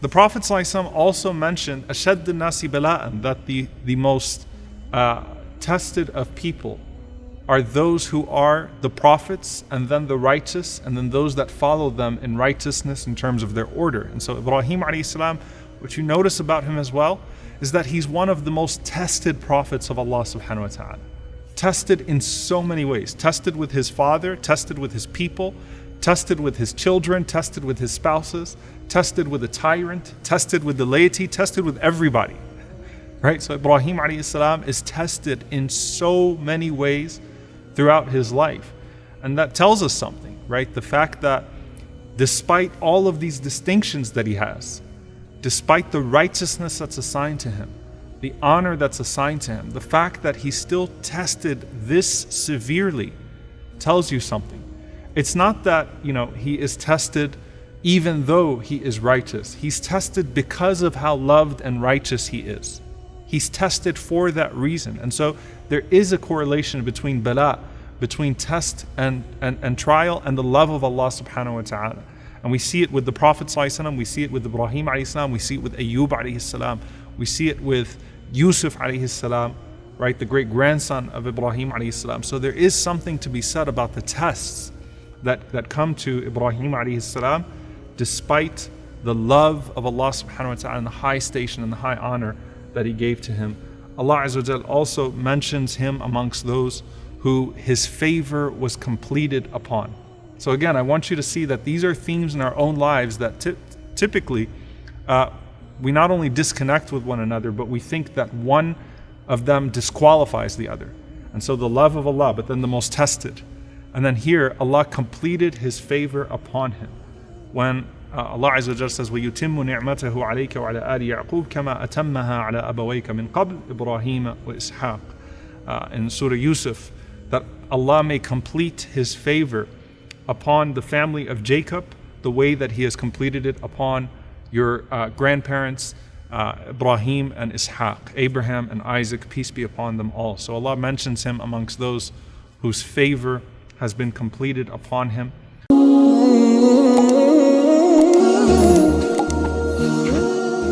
The Prophet ﷺ also mentioned أَشَدُّ النَّاسِ بَلَاءً, that the most tested of people are those who are the prophets, and then the righteous, and then those that follow them in righteousness in terms of their order. And so Ibrahim alayhi salam, what you notice about him as well, is that he's one of the most tested prophets of Allah subhanahu wa ta'ala. Tested in so many ways. Tested with his father, tested with his people, tested with his children, tested with his spouses, tested with a tyrant, tested with the laity, tested with everybody. Right? So Ibrahim alayhi salam is tested in so many ways throughout his life. And that tells us something, right? The fact that despite all of these distinctions that he has, despite the righteousness that's assigned to him, the honor that's assigned to him, the fact that he still tested this severely tells you something. It's not that, he is tested even though he is righteous. He's tested because of how loved and righteous he is. He's tested for that reason. And so there is a correlation between bala, between test and trial, and the love of Allah subhanahu wa ta'ala. And we see it with the Prophet ﷺ, we see it with Ibrahim alayhi salam, we see it with Ayyub alayhi salam, we see it with Yusuf alayhi salam, right, the great grandson of Ibrahim alayhi salam. So there is something to be said about the tests that come to Ibrahim alayhi salam, despite the love of Allah subhanahu wa ta'ala and the high station and the high honor that he gave to him. Allah Azza wa Jal also mentions him amongst those who his favor was completed upon. So again, I want you to see that these are themes in our own lives that typically we not only disconnect with one another, but we think that one of them disqualifies the other. And so the love of Allah, but then the most tested. And then here, Allah completed his favor upon him. When Allah Azza wa Jalla says, وَيُتِمُّ نِعْمَتَهُ عَلَيْكَ وَعَلَى آلِ يَعْقُوبَ كَمَا أَتَمَّهَا عَلَى أَبَوَيْكَ مِنْ قَبْلِ إِبْرَاهِيمَ وَإِسْحَاقَ. In Surah Yusuf, that Allah may complete his favor upon the family of Jacob the way that he has completed it upon your grandparents, Ibrahim and Ishaq, Abraham and Isaac, peace be upon them all. So Allah mentions him amongst those whose favor has been completed upon him.